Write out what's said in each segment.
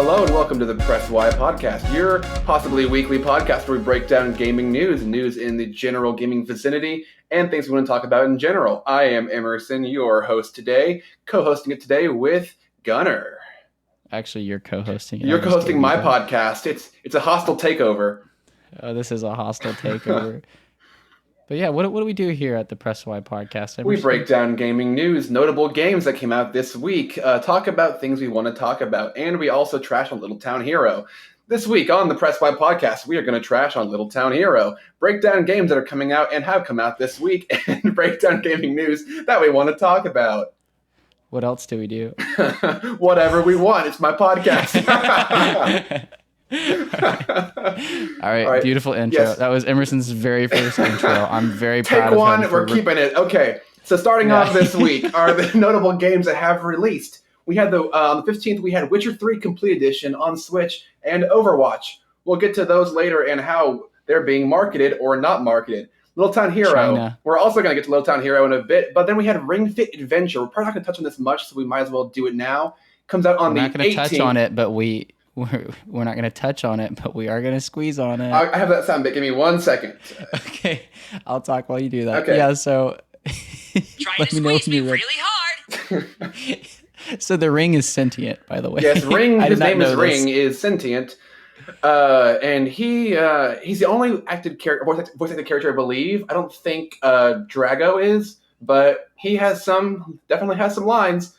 hello, and welcome to the Press Y podcast, your possibly weekly podcast where we break down gaming news in the general gaming vicinity, and things we want to talk about in general. I am Emerson, your host today, co-hosting it today with Gunnar. Actually, you're co-hosting it. You're co-hosting my podcast. It's a hostile takeover. Oh, this is a hostile takeover. But yeah, what do we do here at the Press Y podcast? Emerson? We break down gaming news, notable games that came out this week, talk about things we want to talk about, and we also trash on Little Town Hero. This week on the Press Y podcast, we are going to trash on Little Town Hero, break down games that are coming out and have come out this week, and break down gaming news that we want to talk about. What else do we do? Whatever we want. It's my podcast. All right, beautiful intro. Yes. That was Emerson's very first intro. I'm very proud of him. Take one, we're keeping it. Okay, so starting off this week are the notable games that have released. We had on the 15th, we had Witcher 3 Complete Edition on Switch and Overwatch. We'll get to those later and how they're being marketed or not marketed. Little Town Hero. China. We're also going to get to Little Town Hero in a bit, but then we had Ring Fit Adventure. We're probably not going to touch on this much, so we might as well do it now. Comes out on the 18th. We're not going to touch on it, but we're not going to touch on it, but we are going to squeeze on it. I have that sound bit. Give me 1 second. Okay, I'll talk while you do that. Okay. Yeah, so trying to squeeze me really hard. So the Ring is sentient, by the way. Yes, Ring. His name is Ring. Is sentient, and he's the only voice acted character I believe. I don't think Drago is, but he definitely has some lines.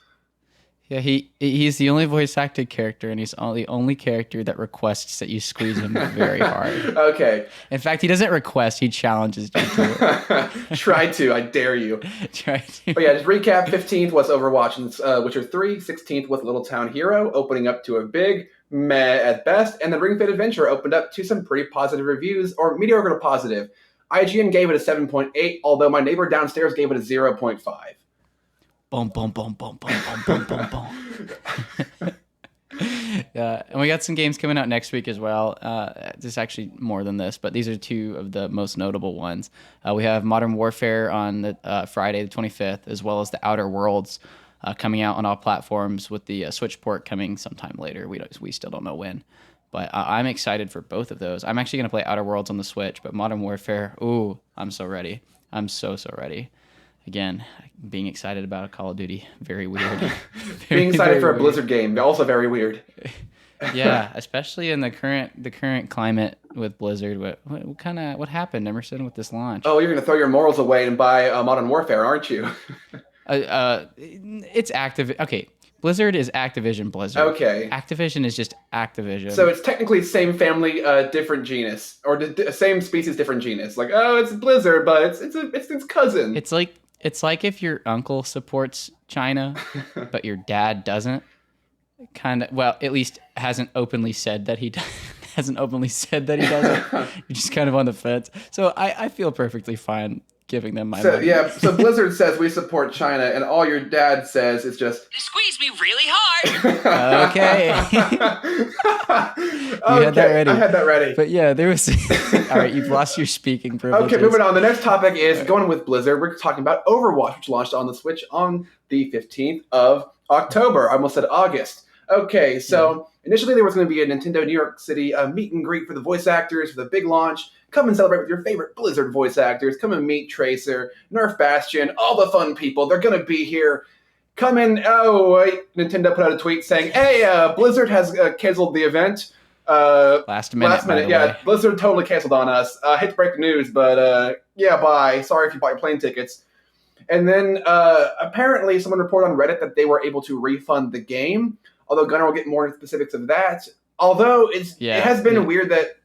Yeah, he's the only voice acted character, and he's the only character that requests that you squeeze him very hard. Okay. In fact, he doesn't request; he challenges you to it. Try to, I dare you. Try to. But yeah, just recap: 15th was Overwatch and Witcher 3. 16th was Little Town Hero, opening up to a big meh at best, and then Ring Fit Adventure opened up to some pretty positive reviews, or mediocre to positive. IGN gave it a 7.8, although my neighbor downstairs gave it a 0.5. Boom, boom, boom, boom, boom, boom, boom, boom, boom. Yeah, and we got some games coming out next week as well. There's actually more than this, but these are two of the most notable ones. We have Modern Warfare on the Friday the 25th, as well as The Outer Worlds coming out on all platforms, with the Switch port coming sometime later. We still don't know when, but I'm excited for both of those. I'm actually going to play Outer Worlds on the Switch, but Modern Warfare, ooh, I'm so ready. I'm so ready. Again, being excited about a Call of Duty, very weird. Being excited for a Blizzard game, also very weird. Yeah, especially in the current climate with Blizzard. What happened, Emerson, with this launch? Oh, you're gonna throw your morals away and buy Modern Warfare, aren't you? It's Okay, Blizzard is Activision Blizzard. Okay. Activision is just Activision. So it's technically same family, different genus, or same species, different genus. Like, oh, it's Blizzard, but it's its cousin. It's like if your uncle supports China, but your dad doesn't. Well, at least hasn't openly said that he doesn't. You're just kind of on the fence. So I feel perfectly fine giving them my money. Yeah, so Blizzard says we support China, and all your dad says is just... Squeeze me really hard! Okay. You had that ready. I had that ready. But yeah, there was... All right, you've lost your speaking privileges. Okay, moving on. The next topic is going with Blizzard. We're talking about Overwatch, which launched on the Switch on the 15th of October. I almost said August. Okay, so initially there was going to be a Nintendo New York City meet and greet for the voice actors for the big launch. Come and celebrate with your favorite Blizzard voice actors. Come and meet Tracer, Nerf Bastion, all the fun people. They're going to be here. Come in. Oh, wait. Nintendo put out a tweet saying, hey, Blizzard has canceled the event. Last minute, yeah. Way. Blizzard totally canceled on us. I hate to break the news, but yeah, bye. Sorry if you bought your plane tickets. And then apparently someone reported on Reddit that they were able to refund the game. Although Gunnar will get more into specifics of that. Although it has been weird that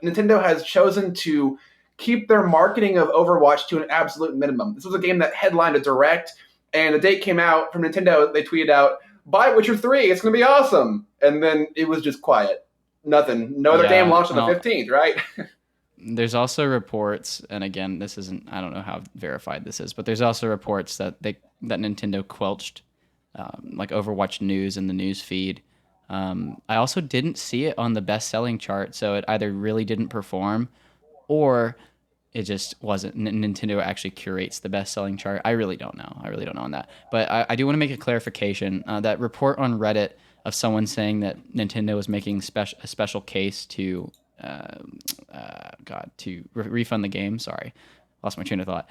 Nintendo has chosen to keep their marketing of Overwatch to an absolute minimum. This was a game that headlined a direct, and the date came out from Nintendo. They tweeted out, buy Witcher 3, it's going to be awesome. And then it was just quiet. Nothing. No other game launched on the 15th, right? There's also reports, and again, I don't know how verified this is, but there's also reports that Nintendo quelched like Overwatch news in the news feed. I also didn't see it on the best-selling chart, so it either really didn't perform, or it just wasn't. Nintendo actually curates the best-selling chart. I really don't know on that. But I do want to make a clarification. That report on Reddit of someone saying that Nintendo was making a special case to refund the game. Sorry, lost my train of thought.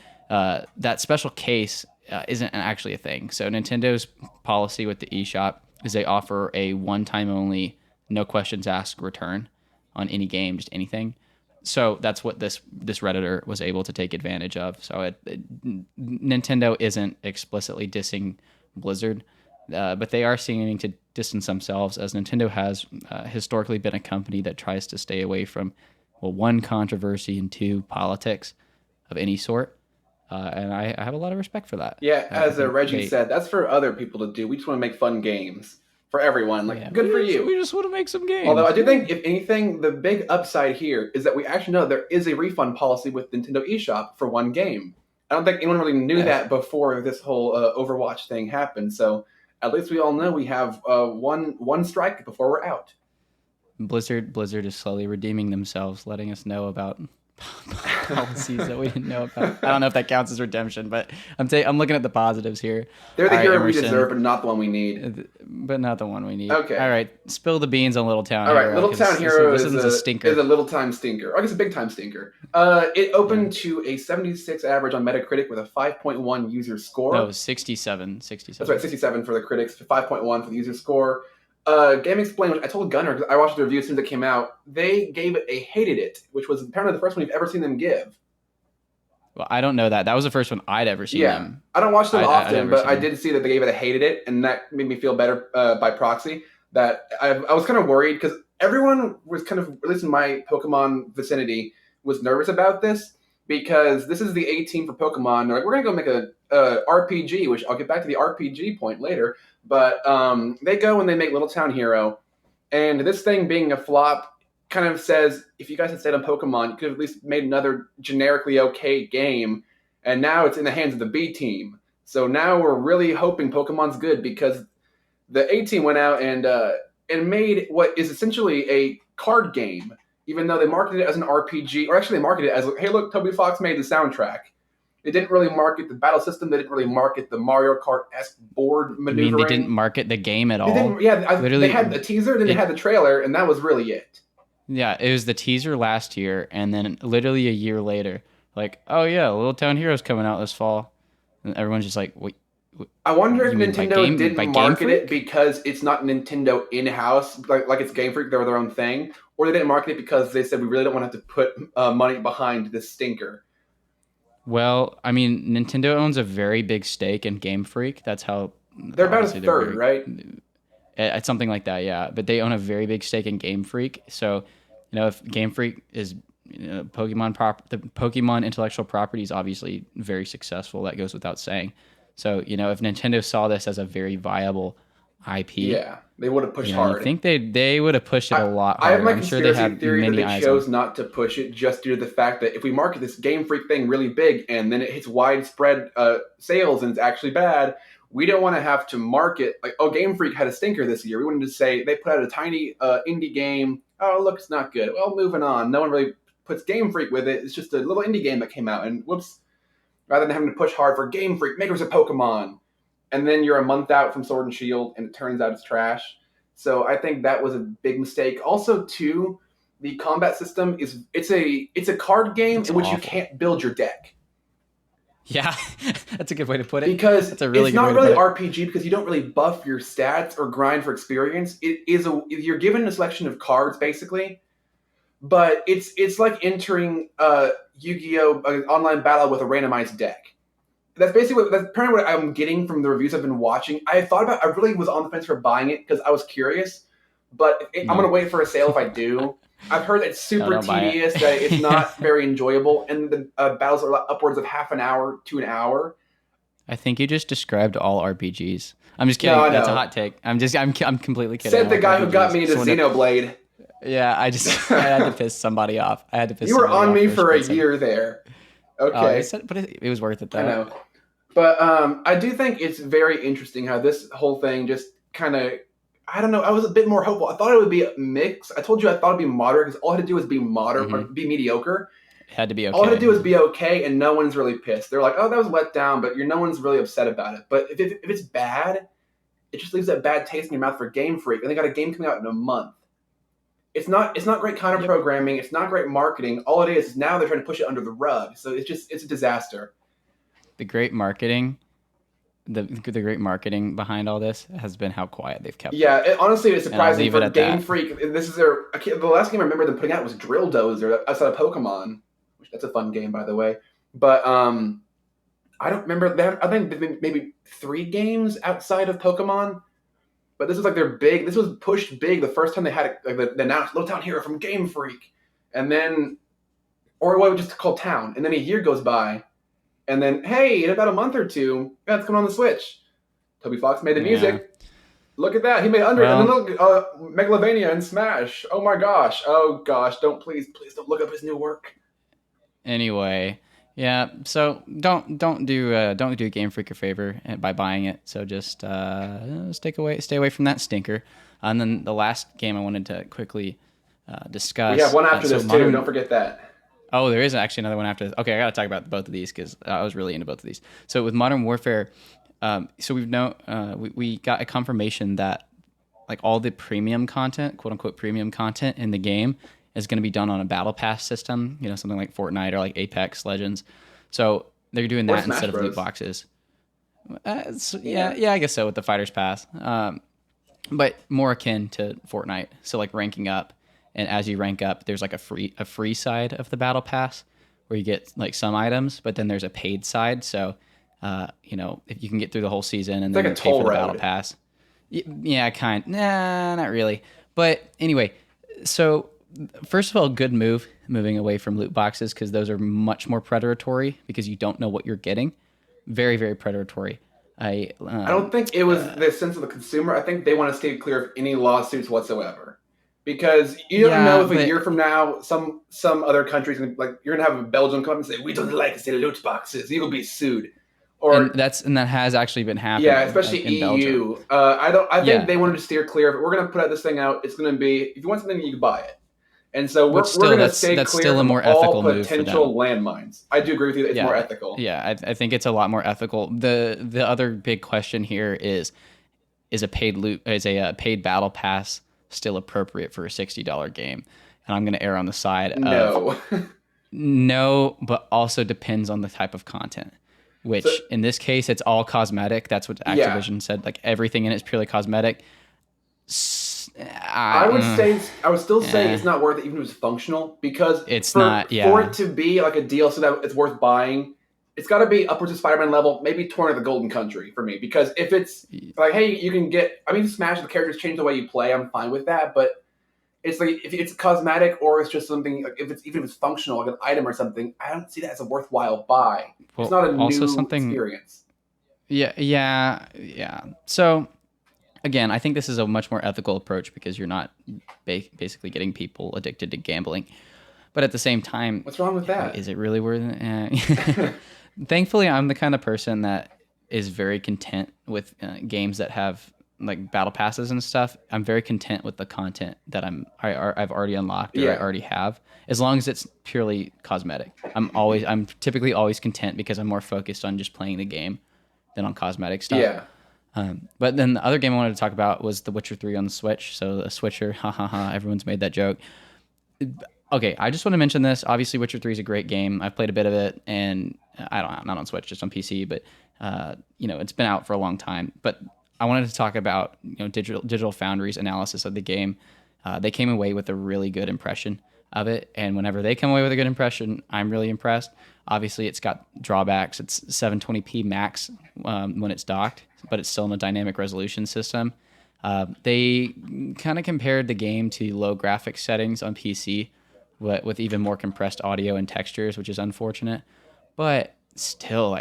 That special case isn't actually a thing. So Nintendo's policy with the eShop is they offer a one-time only, no questions asked return on any game, just anything. So that's what this Redditor was able to take advantage of. So Nintendo isn't explicitly dissing Blizzard, but they are seeming to distance themselves, as Nintendo has historically been a company that tries to stay away from, well, one, controversy, and two, politics of any sort. And I have a lot of respect for that. Yeah, as Reggie said, that's for other people to do. We just want to make fun games for everyone. Good for you. We just want to make some games. Although I do think, if anything, the big upside here is that we actually know there is a refund policy with Nintendo eShop for one game. I don't think anyone really knew that before this whole Overwatch thing happened. So at least we all know we have one strike before we're out. Blizzard is slowly redeeming themselves, letting us know about policies that we didn't know about. I don't know if that counts as redemption, but I'm looking at the positives here. They're the hero we deserve, but not the one we need. But not the one we need. Okay. All right. Spill the beans on Little Town Hero. All right. Little Town Hero is a stinker. Is a little time stinker. I guess a big time stinker. It opened to a 76 average on Metacritic with a 5.1 user score. No, 67. That's right, 67 for the critics, 5.1 for the user score. Game Explained, which I told Gunnar, because I watched the review as soon as it came out, they gave it a hated it, which was apparently the first one you've ever seen them give. Well, I don't know that. That was the first one I'd ever seen them. I don't watch them often, but I did see that they gave it a hated it, and that made me feel better by proxy. That I was kind of worried, because everyone was kind of, at least in my Pokemon vicinity, was nervous about this, because this is the 18 for Pokemon. They're like, we're going to go make a RPG, which I'll get back to the RPG point later. But they go and they make Little Town Hero, and this thing being a flop kind of says, if you guys had stayed on Pokemon, you could have at least made another generically okay game, and now it's in the hands of the B team. So now we're really hoping Pokemon's good, because the A team went out and made what is essentially a card game, even though they marketed it as an RPG, or actually they marketed it as, hey, look, Toby Fox made the soundtrack. They didn't really market the battle system. They didn't really market the Mario Kart-esque board maneuvering. You mean they didn't market the game at all? They had the teaser, then they had the trailer, and that was really it. Yeah, it was the teaser last year, and then literally a year later, like, oh yeah, Little Town Hero's coming out this fall. And everyone's just like, wait. I wonder if Nintendo didn't market it because it's not Nintendo in-house, like it's Game Freak, they're their own thing, or they didn't market it because they said we really don't want to have to put money behind this stinker. Well, I mean, Nintendo owns a very big stake in Game Freak. That's how they're about a third, right? It's something like that, yeah. But they own a very big stake in Game Freak. So, if Game Freak is the Pokemon intellectual property is obviously very successful. That goes without saying. So, if Nintendo saw this as a very viable IP, yeah, they would have pushed hard. I think they would have pushed it a lot harder. I have my conspiracy theory that they chose not to push it just due to the fact that if we market this Game Freak thing really big and then it hits widespread sales and it's actually bad, we don't want to have to market like, oh, Game Freak had a stinker this year. We wanted to say they put out a tiny indie game. Oh, look, it's not good. Well, moving on. No one really puts Game Freak with it. It's just a little indie game that came out, and whoops. Rather than having to push hard for Game Freak, makers of Pokemon. And then you're a month out from Sword and Shield, and it turns out it's trash. So I think that was a big mistake. Also, too, the combat system it's a card game in which you can't build your deck. Yeah, that's a good way to put it. Because it's not really RPG because you don't really buff your stats or grind for experience. You're given a selection of cards basically, but it's like entering Yu-Gi-Oh! Online battle with a randomized deck. That's apparently what I'm getting from the reviews I've been watching. I really was on the fence for buying it because I was curious, but I'm going to wait for a sale if I do. I've heard it's super tedious, that it's not very enjoyable, and the battles are upwards of half an hour to an hour. I think you just described all RPGs. I'm just kidding. No, that's a hot take. I'm completely kidding. Said the guy who got me into Xenoblade. Yeah, I had to piss somebody off. You were on me for a year there. Okay. But it was worth it, though. I know. But I do think it's very interesting how this whole thing just kind of, I don't know, I was a bit more hopeful. I thought it would be a mix. I told you I thought it would be moderate because all I had to do was be moderate, or be mediocre. It had to be okay. All I had to do was be okay, and no one's really pissed. They're like, oh, that was let down, but no one's really upset about it. But if it's bad, it just leaves that bad taste in your mouth for Game Freak. And they got a game coming out in a month. It's not great counter programming. It's not great marketing. All it is now they're trying to push it under the rug. So it's a disaster. The great marketing, the great marketing behind all this has been how quiet they've kept. Yeah, honestly, it's surprising for Game that. Freak. This is the last game I remember them putting out was Drill Dozer outside of Pokemon. That's a fun game, by the way. But I don't remember. I think maybe 3 games outside of Pokemon. But this is like their big. This was pushed big the first time they had it. Like they announced Little Town Hero from Game Freak, and then, or what we just called Town, and then a year goes by, and then hey, in about a month or 2, it's coming on the Switch. Toby Fox made the music. Look at that, he made and then look, Megalovania and Smash. Oh my gosh, don't please don't look up his new work. Anyway. Yeah, so don't do Game Freak a favor by buying it. So just stay away from that stinker. And then the last game I wanted to quickly discuss. We have one after this too. Don't forget that. Oh, there is actually another one after this. Okay, I got to talk about both of these because I was really into both of these. So with Modern Warfare, so we got a confirmation that like all the premium content, quote unquote premium content in the game, is going to be done on a battle pass system, something like Fortnite or like Apex Legends. So they're doing that instead of loot boxes. Yeah, I guess so with the Fighters Pass. But more akin to Fortnite. So like ranking up, and as you rank up, there's like a free side of the battle pass where you get like some items, but then there's a paid side. So if you can get through the whole season and then like a pay toll for the road. battle pass. Yeah, not really. But anyway, so first of all, good move moving away from loot boxes because those are much more predatory because you don't know what you're getting. Very, very predatory. I don't think it was the sense of the consumer. I think they want to stay clear of any lawsuits whatsoever because you don't know if a year from now some other countries like you're gonna have a Belgium come up and say we don't like the loot boxes. You'll be sued. And that has actually been happening. Yeah, especially in EU. I think they wanted to steer clear of it. We're gonna put this thing out. It's gonna be if you want something, you can buy it. And so we're going to stay clear from all potential landmines. I do agree with you that it's more ethical. Yeah, I think it's a lot more ethical. The other big question here is a paid battle pass still appropriate for a $60 game? And I'm going to err on the side of no, but also depends on the type of content. Which in this case, it's all cosmetic. That's what Activision said. Like everything in it is purely cosmetic. I would still say it's not worth it even if it was functional because for it to be like a deal so that it's worth buying, it's got to be upwards of Spider-Man level, maybe torn of the Golden Country for me. Because if it's like, hey, you can get, Smash the characters change the way you play, I'm fine with that. But it's like if it's cosmetic or it's just something, like even if it's functional, like an item or something, I don't see that as a worthwhile buy. Well, it's not a new experience. Yeah. So. Again, I think this is a much more ethical approach because you're not basically getting people addicted to gambling. But at the same time... What's wrong with that? Is it really worth it? Thankfully, I'm the kind of person that is very content with games that have like battle passes and stuff. I'm very content with the content that I've already unlocked or I already have, as long as it's purely cosmetic. I'm typically always content because I'm more focused on just playing the game than on cosmetic stuff. Yeah. But then the other game I wanted to talk about was The Witcher 3 on the Switch. So a Switcher, everyone's made that joke. Okay, I just want to mention this. Obviously, Witcher 3 is a great game. I've played a bit of it, and not on Switch, just on PC. But it's been out for a long time. But I wanted to talk about Digital Foundry's analysis of the game. They came away with a really good impression of it, and whenever they come away with a good impression, I'm really impressed. Obviously, it's got drawbacks. It's 720p max when it's docked, but it's still in a dynamic resolution system. They kind of compared the game to low graphics settings on PC, with even more compressed audio and textures, which is unfortunate. But still,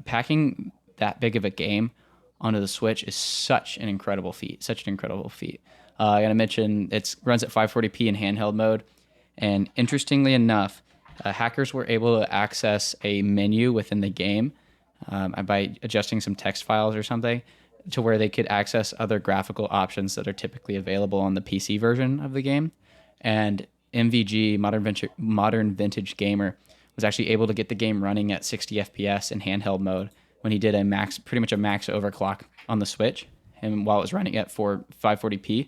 packing that big of a game onto the Switch is such an incredible feat. I gotta mention it runs at 540p in handheld mode, and interestingly enough, hackers were able to access a menu within the game by adjusting some text files or something to where they could access other graphical options that are typically available on the PC version of the game. And MVG, Modern Vintage Gamer, was actually able to get the game running at 60 FPS in handheld mode when he did pretty much a max overclock on the Switch, and while it was running at 540p,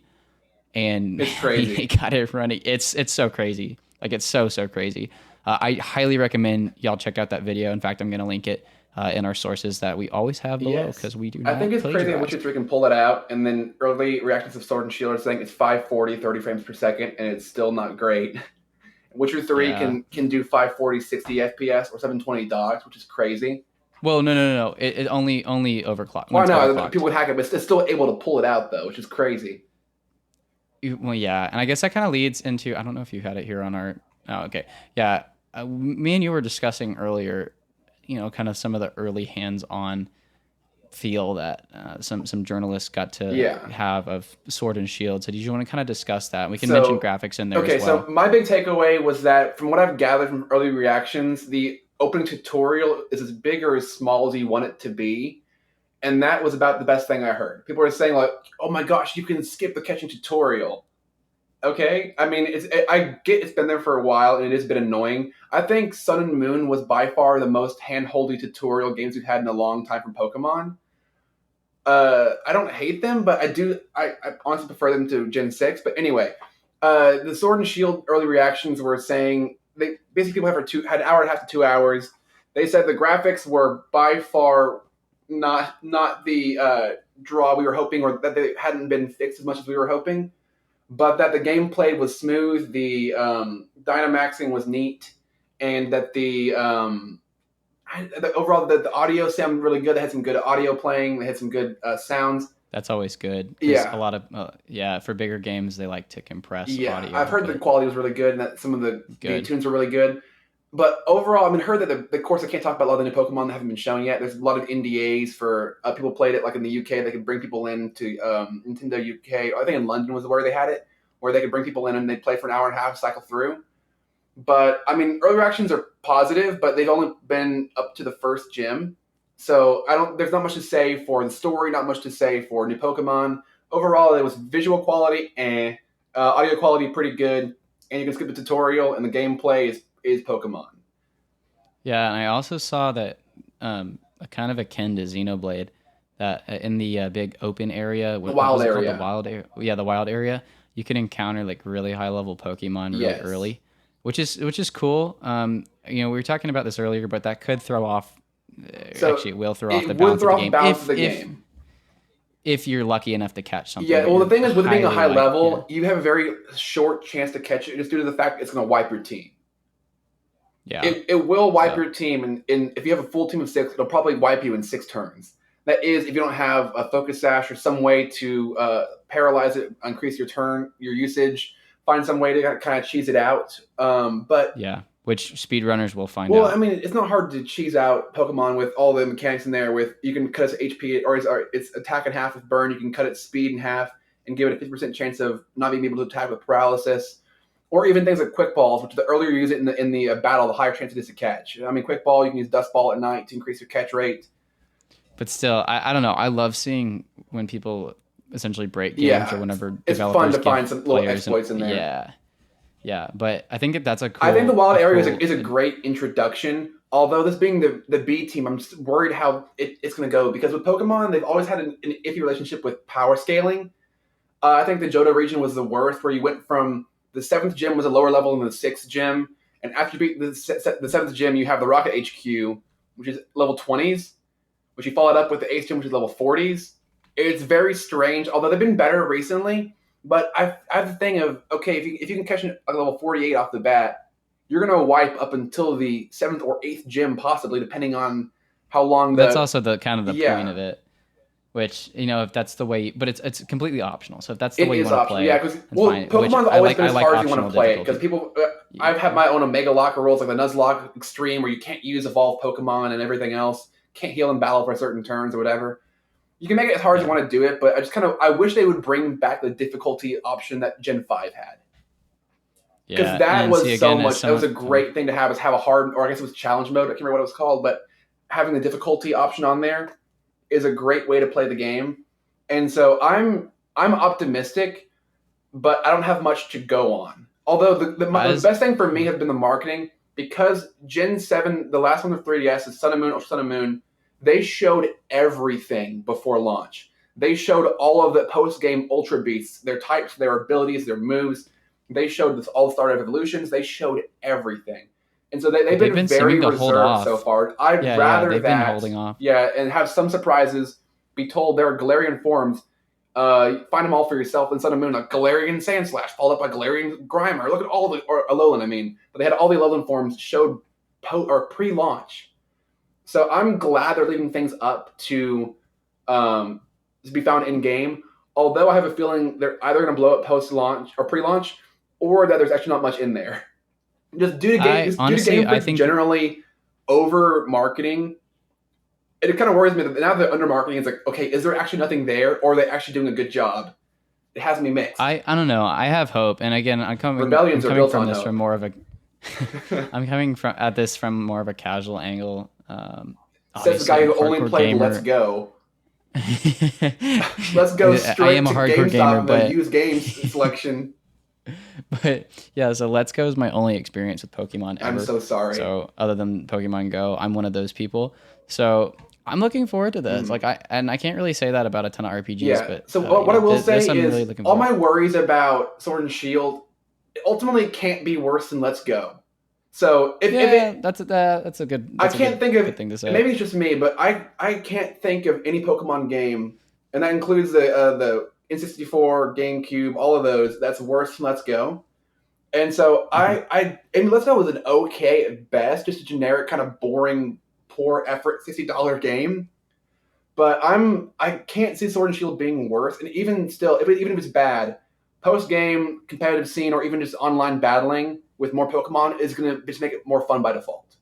and It's crazy. he got it running. It's so crazy. Like, it's so crazy. I highly recommend y'all check out that video. In fact, I'm going to link it in our sources that we always have below, because we do not I think it's crazy that Witcher 3 can pull that out, and then early reactions of Sword and Shield are saying it's 540, 30 frames per second, and it's still not great. Witcher 3 can do 540, 60 FPS or 720 dogs, which is crazy. Well, no. It only overclock. Well, no, people would hack it, but it's still able to pull it out, though, which is crazy. Well, yeah, and I guess that kind of leads into, I don't know if you had it here on our, oh, okay. Yeah, me and you were discussing earlier, kind of some of the early hands-on feel that some journalists got to have of Sword and Shield. So did you want to kind of discuss that? We can mention graphics in there as well. So my big takeaway was that from what I've gathered from early reactions, the opening tutorial is as big or as small as you want it to be. And that was about the best thing I heard. People were saying, like, oh my gosh, you can skip the catching tutorial. Okay? I mean, I get it's been there for a while, and it is a bit annoying. I think Sun and Moon was by far the most hand-holdy tutorial games we've had in a long time from Pokemon. I don't hate them, but I honestly prefer them to Gen 6. But anyway, the Sword and Shield early reactions were saying, people had an hour and a half to 2 hours. They said the graphics were by far not the draw we were hoping, or that they hadn't been fixed as much as we were hoping, but that the gameplay was smooth, the Dynamaxing was neat, and that the overall the audio sounded really good. They had some good audio playing. They had some good sounds. That's always good. Yeah. A lot of, for bigger games, they like to compress audio. I've heard the quality was really good, and that some of the tunes were really good. But overall, I heard that of course, I can't talk about a lot of the new Pokemon that haven't been shown yet. There's a lot of NDAs for people played it, like in the UK. They could bring people in to Nintendo UK. I think in London was where they had it, where they could bring people in and they'd play for an hour and a half, cycle through. But, early reactions are positive, but they've only been up to the first gym. So there's not much to say for the story, not much to say for new Pokemon. Overall, it was visual quality and audio quality pretty good, and you can skip the tutorial, and the gameplay is Pokemon. Yeah, and I also saw that kind of akin to Xenoblade, that in the big open area, the wild area, the wild area, you can encounter like really high level Pokemon really early, which is cool. We were talking about this earlier, but that could throw off. Actually, it will throw off the balance of the game. If you're lucky enough to catch something. Yeah, well, the thing is, with it being a high level, you have a very short chance to catch it, just due to the fact it's going to wipe your team. Yeah, it will wipe your team, and if you have a full team of 6, it'll probably wipe you in 6 turns. That is, if you don't have a Focus Sash or some way to paralyze it, increase your usage, find some way to kind of cheese it out. But yeah, which speedrunners will find out. Well, it's not hard to cheese out Pokemon with all the mechanics in there. You can cut its HP or its attack in half with Burn. You can cut its speed in half and give it a 50% chance of not being able to attack with Paralysis. Or even things like Quick Balls, which the earlier you use it in the battle, the higher chance it is to catch. Quick Ball, you can use Dust Ball at night to increase your catch rate. But still, I don't know. I love seeing when people essentially break games, or whenever it's fun to find some little exploits in there. Yeah. But I think that's a cool. I think the wild area is a great introduction. Although this being the B team, I'm just worried how it's going to go, because with Pokemon, they've always had an iffy relationship with power scaling. I think the Johto region was the worst, where you went from the 7th gym was a lower level than the 6th gym, and after you beat the 7th gym, you have the Rocket HQ, which is level 20s, which you followed up with the 8th gym, which is level 40s. It's very strange, although they've been better recently. But I have the thing of, okay, if you can catch a level 48 off the bat, you're going to wipe up until the 7th or 8th gym, possibly, depending on how long. That's also the point of it. Which, if that's the way, but it's completely optional. So if that's the way you want to play, because Pokemon's always been as hard as you want to play it. Because people, I've had my own Omega Locker rules, like the Nuzlocke Extreme, where you can't use evolved Pokemon and everything else, can't heal in battle for certain turns or whatever. You can make it as hard as you want to do it, but I wish they would bring back the difficulty option that Gen 5 had. Because that was that was a great thing to have, is have a hard, or I guess it was challenge mode, I can't remember what it was called, but having the difficulty option on there is a great way to play the game. And so I'm optimistic, but I don't have much to go on. Although the best thing for me has been the marketing, because Gen 7, the last one with 3DS, is Sun and Moon, they showed everything before launch. They showed all of the post-game Ultra Beasts, their types, their abilities, their moves. They showed this all-star evolutions. They showed everything. And so they've been very reserved so far. I'd rather they've been holding off. Yeah, and have some surprises, be told there are Galarian forms. Find them all for yourself in Sun and Moon, like Galarian Sandslash, followed up by Galarian Grimer. Look at all the, or Alolan, I mean. But they had all the Alolan forms showed pre-launch. So I'm glad they're leaving things up to be found in-game. Although I have a feeling they're either going to blow up post-launch or pre-launch, or that there's actually not much in there. Just due to game generally over-marketing, it kind of worries me that now they're under-marketing. It's like, okay, is there actually nothing there, or are they actually doing a good job? It has me mixed. I don't know. I have hope, and again, I'm coming from this from more of a. I'm coming at this from more of a casual angle. Says the guy who only played gamer. Let's Go. Let's Go straight I am a hardcore gamer, but use games selection. But yeah, so Let's Go is my only experience with Pokemon ever. I'm so sorry. So other than Pokemon Go, I'm one of those people. So I'm looking forward to this. Like I can't really say that about a ton of RPGs. Yeah. But so what I will say is really all my worries about Sword and Shield ultimately can't be worse than Let's Go. So that's a good. I can't think of good thing to say. Maybe it's just me, but I can't think of any Pokemon game, and that includes the N64, GameCube, all of those. That's worse than Let's Go. And so I Let's Go was an okay at best, just a generic kind of boring, poor effort $60 game. But I can't see Sword and Shield being worse, and even still, even if it's bad, post game competitive scene or even just online battling with more Pokemon is going to just make it more fun by default.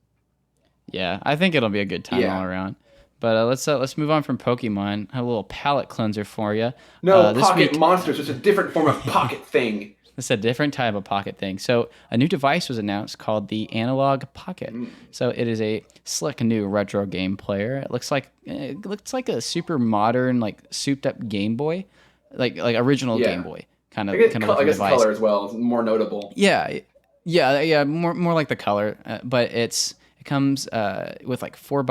Yeah, I think it'll be a good time all around. But let's move on from Pokemon. I have a little palate cleanser for you. No, Pocket Monsters. It's a different form of pocket thing. It's a different type of pocket thing. So a new device was announced called the Analogue Pocket. So it is a slick new retro game player. It looks like a super modern, like souped up Game Boy, like original Game Boy kind of. I guess color as well is more notable. Yeah, more like the color, but it comes with like 4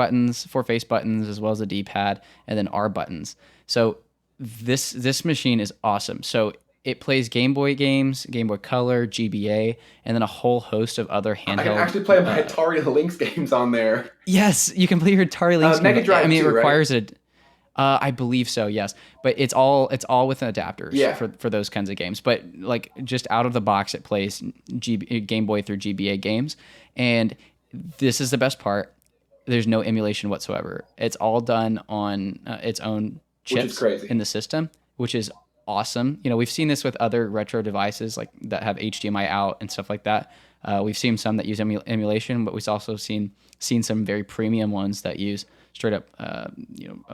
face buttons, as well as a D-pad, and then R buttons. So this machine is awesome. So it plays Game Boy games, Game Boy Color, GBA, and then a whole host of other handheld. I can actually play my Atari Lynx games on there. Yes, you can play your Atari Lynx. Mega Drive it too, requires right? I believe so, yes. But it's all with adapters for those kinds of games. But like just out of the box, it plays Game Boy through GBA games. And this is the best part. There's no emulation whatsoever. It's all done on its own chips in the system, which is awesome. You know, we've seen this with other retro devices like that have HDMI out and stuff like that. We've seen some that use emulation, but we've also seen some very premium ones that use straight up,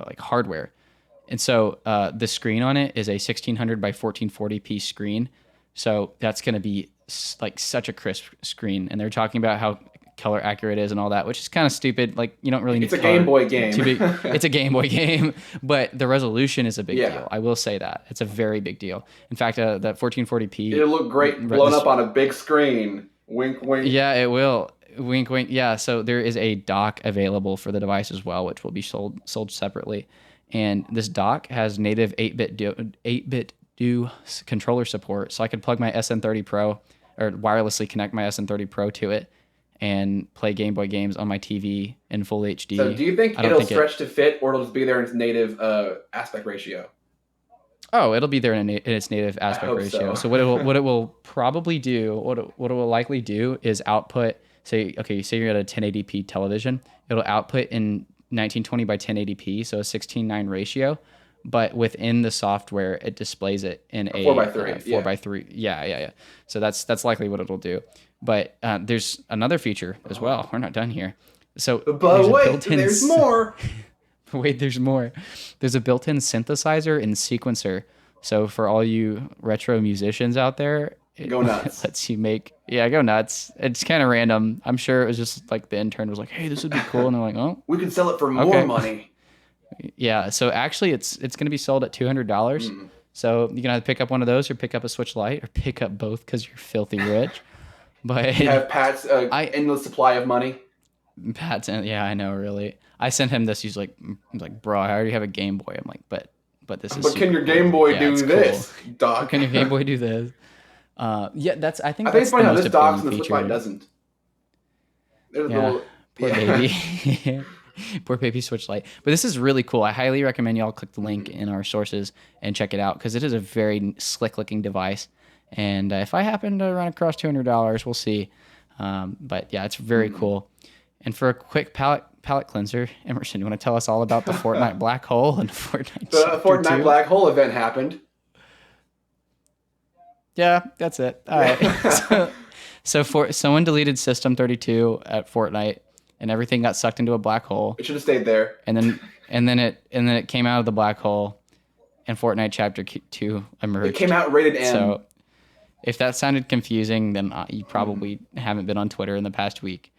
like hardware. And so the screen on it is a 1600 by 1440p screen. So that's going to be like such a crisp screen. And they're talking about how color accurate it is and all that, which is kind of stupid. Like you don't really need. It's a Game Boy game. It's a Game Boy game, but the resolution is a big deal. I will say that it's a very big deal. In fact, that 1440p. It'll look great blown up on a big screen. Wink, wink. Yeah, it will. Wink, wink. Yeah, so there is a dock available for the device as well, which will be sold separately. And this dock has native 8-bit do controller support, so I could plug my SN30 Pro or wirelessly connect my SN30 Pro to it and play Game Boy games on my TV in full HD. So do you think it'll stretch to fit, or it'll just be there in its native aspect ratio? Oh, it'll be there in its native aspect ratio. So what it will probably do, what it will likely do is output. Say you're at a 1080p television, it'll output in 1920 by 1080p, so a 16:9 ratio. But within the software, it displays it in a 4x3. 4x3. Yeah. So that's likely what it'll do. But there's another feature as well. We're not done here. So there's more. Wait, there's more. There's a built-in synthesizer and sequencer. So for all you retro musicians out there, go nuts. Lets you go nuts. It's kind of random. I'm sure it was just like the intern was like, "Hey, this would be cool," and they're like, "Oh, we can sell it for more money." Yeah. So actually, it's going to be sold at $200. So you can either pick up one of those, or pick up a Switch Lite, or pick up both because you're filthy rich. But you have Pat's endless supply of money. Pat's, yeah, I know, really. I sent him this. He's like, bro, I already have a Game Boy. I'm like, but this is. But can super your cool. Game Boy Yeah, do it's this, cool. Doc? Can your Game Boy do this? Yeah, I think I think that's it's funny the how most this docks appealing and the Switch Lite feature. doesn't. There's a Yeah, little poor baby. Poor baby Switch Lite. But this is really cool. I highly recommend y'all click the link in our sources and check it out because it is a very slick looking device. And if I happen to run across $200, we'll see. But yeah, it's very cool. And for a quick palate cleanser, Emerson, you want to tell us all about the Fortnite black hole and Fortnite The Fortnite 2? black hole event happened. Yeah, that's it. All right. So someone deleted System 32 at Fortnite, and everything got sucked into a black hole. It should have stayed there. And then it came out of the black hole, and Fortnite Chapter 2 emerged. It came out rated M. So if that sounded confusing, then you probably haven't been on Twitter in the past week.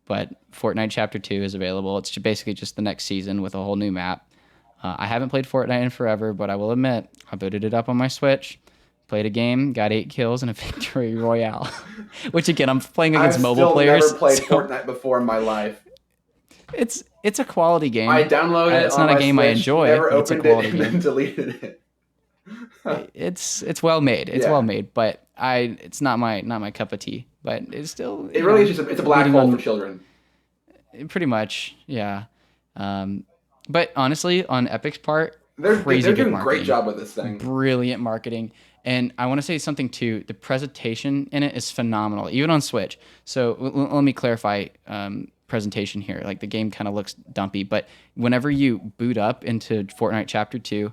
But Fortnite Chapter 2 is available. It's basically just the next season with a whole new map. I haven't played Fortnite in forever, but I will admit, I booted it up on my Switch, played a game, got 8 kills and a victory royale. Which again, I'm playing against mobile players. I've never played Fortnite before in my life. It's a quality game. I downloaded it. It's on not a my game Switch, I enjoy, never but it's a opened quality it and game. then deleted it. It's well made. It's Yeah. well made, but it's not my cup of tea. But it's still. It really is just it's a black hole for children. Pretty much, yeah. But honestly, on Epic's part, They're crazy doing good a great marketing. job with this thing. Brilliant marketing. And I want to say something too. The presentation in it is phenomenal, even on Switch. So let me clarify presentation here. Like the game kind of looks dumpy, but whenever you boot up into Fortnite Chapter 2,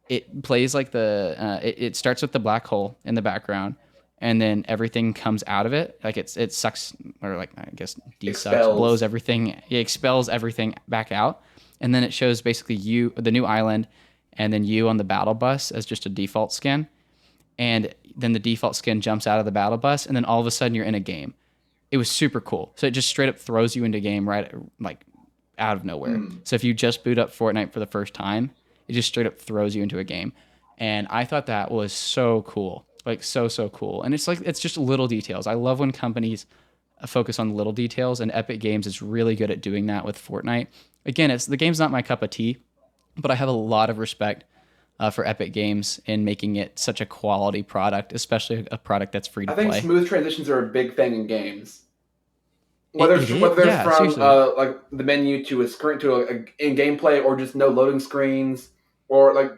it plays like it starts with the black hole in the background, and then everything comes out of it. Like it sucks, or like I guess de-sucks, blows everything, it expels everything back out, and then it shows basically the new island, and then you on the battle bus as just a default skin, and then the default skin jumps out of the battle bus, and then all of a sudden you're in a game. It was super cool. So it just straight up throws you into game right like out of nowhere. So if you just boot up Fortnite for the first time, it just straight up throws you into a game. And I thought that was so cool. Like so cool. And it's just little details. I love when companies focus on little details, and Epic Games is really good at doing that with Fortnite. Again, the game's not my cup of tea, but I have a lot of respect for Epic Games in making it such a quality product, especially a product that's free to play. I think smooth transitions are a big thing in games. Whether it's from seriously. like the menu to a screen to a in gameplay, or just no loading screens, or like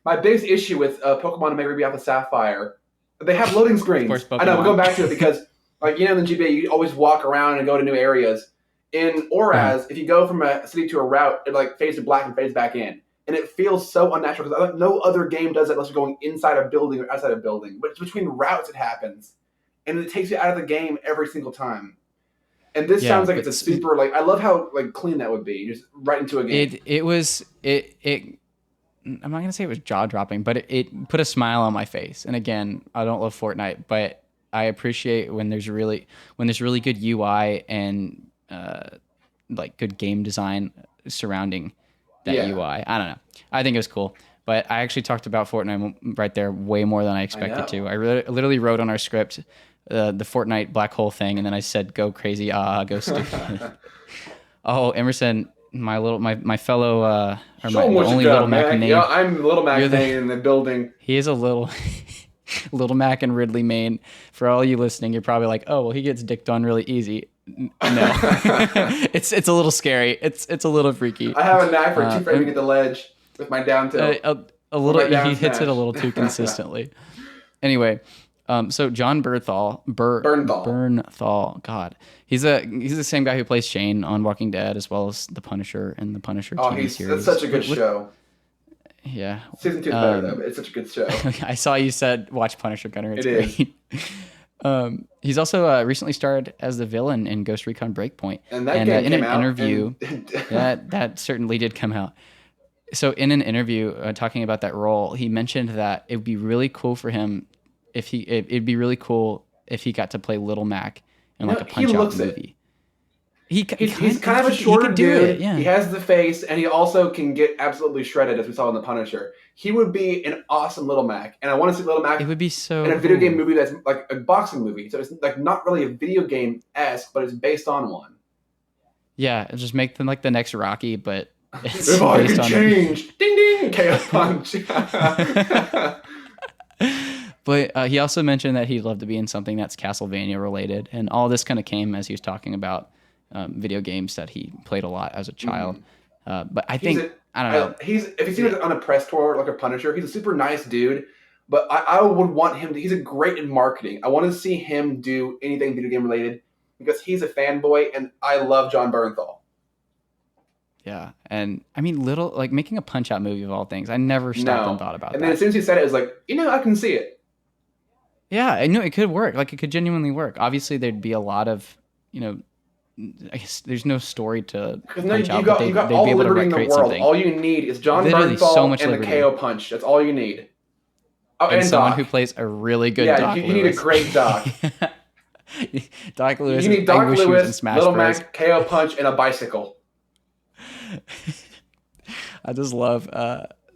my biggest issue with Pokemon Omega Ruby Alpha Sapphire, they have loading screens. Of course, I know, we're going back to it because like in the GBA you always walk around and go to new areas. In Oraz, if you go from a city to a route, it like fades to black and fades back in. And it feels so unnatural because no other game does it unless you're going inside a building or outside a building. But it's between routes it happens. And it takes you out of the game every single time. And this sounds like it's a super, like, I love how like clean that would be. Just right into a game. I'm not going to say it was jaw-dropping, but it put a smile on my face. And again, I don't love Fortnite, but I appreciate when there's really good UI and like good game design surrounding that UI. I don't know. I think it was cool. But I actually talked about Fortnite right there way more than I expected to. I literally wrote on our script the Fortnite black hole thing, and then I said, "Go crazy, go stupid." Oh, Emerson, my fellow, or my only Little Mac name. Yeah, I'm Little Mac Main in the building. He is a little Mac and Ridley Main. For all you listening, you're probably like, "Oh, well, he gets dicked on really easy." No, it's a little scary. It's a little freaky. I have a knack for two framing at the ledge with my down tilt. A little, he hits it a little too consistently. Anyway, so Jon Bernthal, God, he's the same guy who plays Shane on Walking Dead as well as the Punisher and the Punisher TV series. That's such a good show. Yeah, season 2 is better though, but it's such a good show. I saw you said watch Punisher Gunnar. It's great. He's also recently starred as the villain in Ghost Recon Breakpoint, and that game in came an out interview that certainly did come out. So in an interview talking about that role, he mentioned that it would be really cool for him it'd be really cool if he got to play Little Mac in like a Punch-Out movie. He's kind of a shorter dude. Yeah. He has the face, and he also can get absolutely shredded, as we saw in The Punisher. He would be an awesome Little Mac, and I want to see Little Mac It would be so in a video game movie that's like a boxing movie. So it's like not really a video game-esque, but it's based on one. Yeah, and just make them like the next Rocky, but it's If I based could on change, ding ding, KO punch. But he also mentioned that he'd love to be in something that's Castlevania related, and all this kind of came as he was talking about video games that he played a lot as a child. But I think I don't know. If you see him on a press tour like a Punisher, he's a super nice dude. But I would want him to. He's a great in marketing. I want to see him do anything video game related because he's a fanboy, and I love Jon Bernthal. Yeah, and I mean, making a Punch Out movie of all things. I never stopped and thought about that. And then as soon as he said it, it was like, I can see it. Yeah, I know it could work. Like, it could genuinely work. Obviously, there'd be a lot of, I guess there's no story to Punch Out, but they'd be able to recreate something. All you need is Jon Bernthal and the KO punch. That's all you need. Oh, and someone who plays a really good Doc Lewis. You need a great Doc. Doc Lewis. You need Doc Lewis, Little Mac, KO punch, and a bicycle. I just love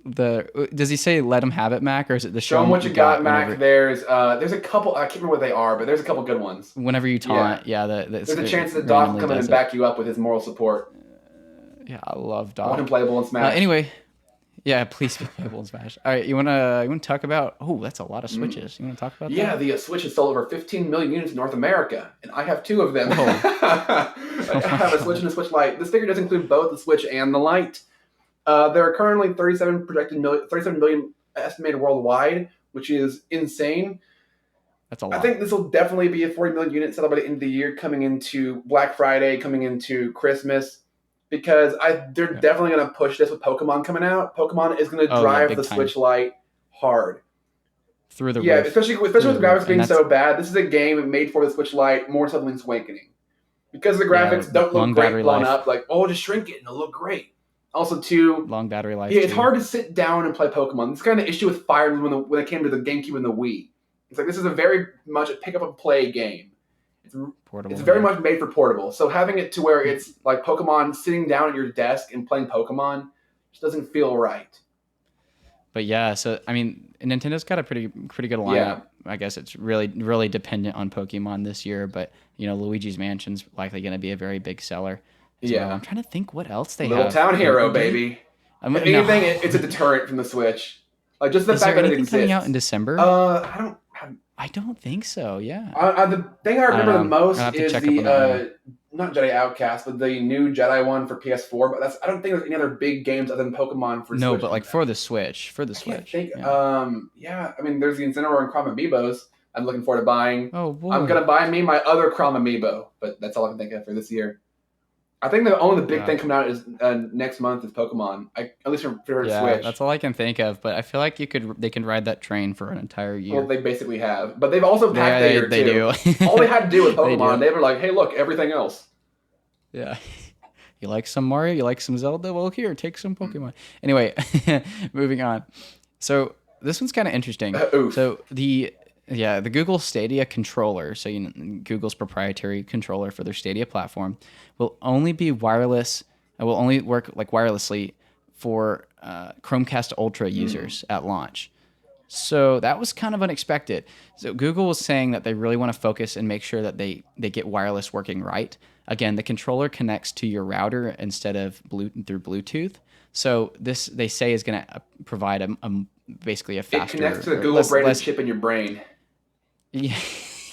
does he say let him have it, Mac, or is it the show him what you got, Mac? There's a couple, I can't remember what they are, but there's a couple good ones. Whenever you taunt, there's a chance that Doc will come in and back you up with his moral support. Yeah, I love Doc. I want him playable in Smash. Anyway, yeah, please be playable in Smash. All right, you wanna talk about? Oh, that's a lot of Switches. You wanna talk about that? Yeah, the Switch has sold over 15 million units in North America, and I have 2 of them. I have a Switch and a Switch Lite. This figure does include both the Switch and the Lite. There are currently 37 million estimated worldwide, which is insane. That's a lot. I think this will definitely be a 40 million unit seller by the end of the year, coming into Black Friday, coming into Christmas, because they're definitely going to push this with Pokemon coming out. Pokemon is going to drive the Switch Lite hard. Through the roof. Yeah, especially with the graphics being so bad. This is a game made for the Switch Lite, more so than Link's Awakening. Because the graphics don't look great blown up, like, just shrink it and it'll look great. Also, long battery life. Yeah, it's hard to sit down and play Pokemon. This kind of issue with Fire when it came to the GameCube and the Wii. It's like this is a very much a pick up and play game. Portable. It's very much made for portable. So having it to where it's like Pokemon sitting down at your desk and playing Pokemon just doesn't feel right. But yeah, so I mean, Nintendo's got a pretty good lineup. Yeah. I guess it's really dependent on Pokemon this year, but Luigi's Mansion's likely going to be a very big seller. Yeah, I'm trying to think what else they Little have. Town Hero, baby. If anything, it's a deterrent from the Switch. Like just the fact that it exists. Coming out in December? I don't think so. Yeah. The thing I remember the most is the not Jedi Outcast, but the new Jedi one for PS4. But I don't think there's any other big games other than Pokemon for Switch. No, but like for the Switch, I think. Yeah. I mean, there's the Incineroar and Crom Amiibos. I'm looking forward to buying. Oh boy. I'm gonna buy me my other Crom Amiibo, but that's all I can think of for this year. I think the big thing coming out is next month is Pokemon. At least for Switch. That's all I can think of. But I feel like they can ride that train for an entire year. Well, they basically have, but they've also packed the year they too. do. All they had to do with Pokemon, they were like, "Hey, look, everything else." Yeah. You like some Mario? You like some Zelda? Well, here, take some Pokemon. Anyway, moving on. So this one's kind of interesting. So the Google Stadia controller, so Google's proprietary controller for their Stadia platform, will only be wireless. It will only work like wirelessly for Chromecast Ultra users at launch. So that was kind of unexpected. So Google was saying that they really want to focus and make sure that they get wireless working right. Again, the controller connects to your router instead of through Bluetooth. So this, they say, is going to provide basically a faster... It connects to the Google-branded chip in your brain.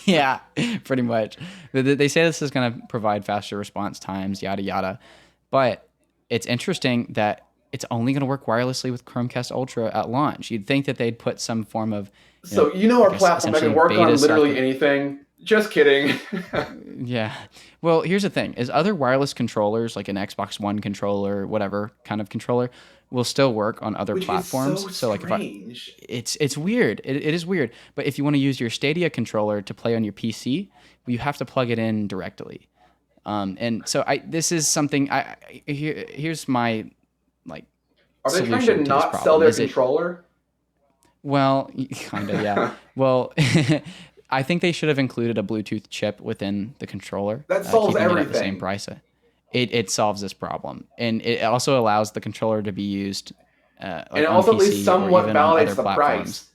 Yeah, pretty much. They say this is going to provide faster response times, yada, yada. But it's interesting that it's only going to work wirelessly with Chromecast Ultra at launch. You'd think that they'd put some form of... our platform that can work on literally anything. Just kidding. Yeah. Well, here's the thing. Is other wireless controllers, like an Xbox One controller, whatever kind of controller, will still work on other platforms. Is so like it's weird. It is weird. But if you want to use your Stadia controller to play on your PC, you have to plug it in directly. And so this is something here's my Are they trying to not sell their controller? Well, kind of, yeah. Well, I think they should have included a Bluetooth chip within the controller. That solves everything. At the same price. it solves this problem, and it also allows the controller to be used and like it on also at PC least somewhat or even on validates other the platforms. price.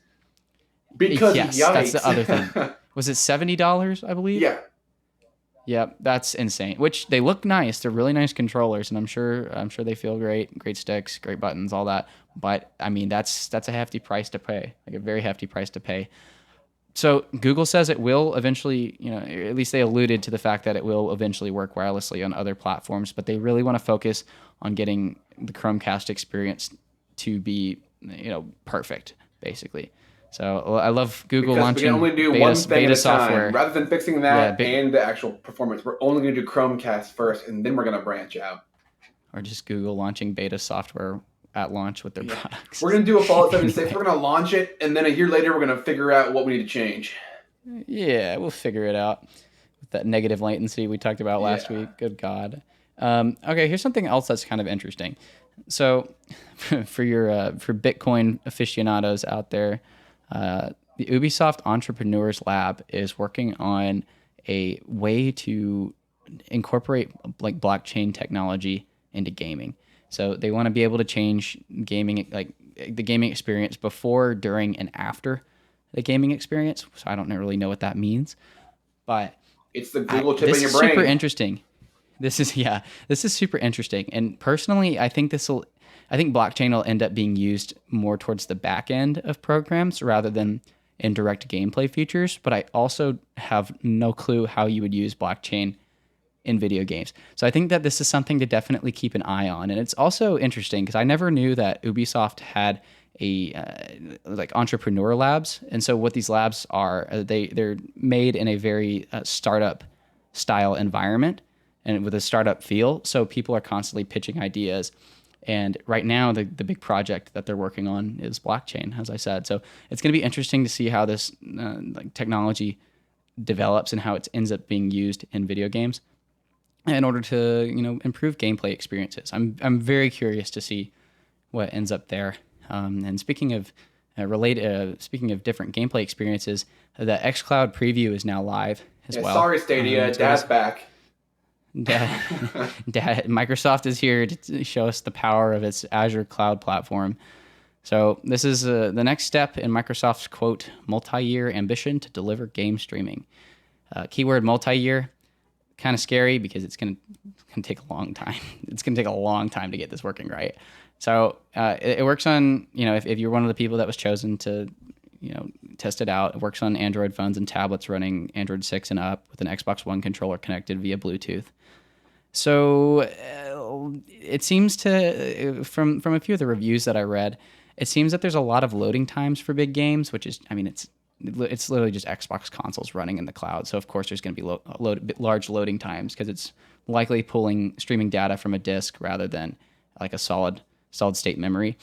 Because yes, yikes. that's the other thing. Was it $70? I believe. Yeah. Yep, that's insane. Which they look nice. They're really nice controllers, and I'm sure they feel great. Great sticks, great buttons, all that. But I mean, that's a hefty price to pay. Like a very hefty price to pay. So Google says it will eventually, at least they alluded to the fact that it will eventually work wirelessly on other platforms, but they really want to focus on getting the Chromecast experience to be, perfect, basically. So I love Google because launching we can only do beta, one thing beta at a software. time. Rather than fixing that and the actual performance, we're only going to do Chromecast first, and then we're going to branch out. Or just Google launching beta software at launch with their products. We're going to do a Fallout 76. We're going to launch it, and then a year later, we're going to figure out what we need to change. Yeah, we'll figure it out. With that negative latency we talked about last week. Good God. Okay, here's something else that's kind of interesting. So for Bitcoin aficionados out there, the Ubisoft Entrepreneurs Lab is working on a way to incorporate like blockchain technology into gaming. So they want to be able to change gaming, like the gaming experience before, during, and after the gaming experience. So I don't really know what that means, but it's the Google chip in your brain. This is super interesting. This is super interesting. And personally, I think blockchain will end up being used more towards the back end of programs rather than in direct gameplay features. But I also have no clue how you would use blockchain in video games. So I think that this is something to definitely keep an eye on. And it's also interesting because I never knew that Ubisoft had like entrepreneur labs. And so what these labs are, they're made in a very startup style environment and with a startup feel. So people are constantly pitching ideas. And right now, the big project that they're working on is blockchain, as I said. So it's going to be interesting to see how this technology develops and how it ends up being used in video games in order to improve gameplay experiences. I'm very curious to see what ends up there. And speaking of speaking of different gameplay experiences, the xCloud preview is now live as well. Sorry, Stadia, Dad's back. Microsoft is here to show us the power of its Azure cloud platform. So this is the next step in Microsoft's, quote, multi-year ambition to deliver game streaming. Keyword multi-year, kind of scary because it's going to take a long time. It's going to take a long time to get this working right. So it works on, if you're one of the people that was chosen to, test it out, it works on Android phones and tablets running Android 6 and up with an Xbox One controller connected via Bluetooth. So it seems to, from a few of the reviews that I read, it seems that there's a lot of loading times for big games, which is, it's literally just Xbox consoles running in the cloud. So of course there's going to be large loading times because it's likely streaming data from a disk rather than like a solid state memory.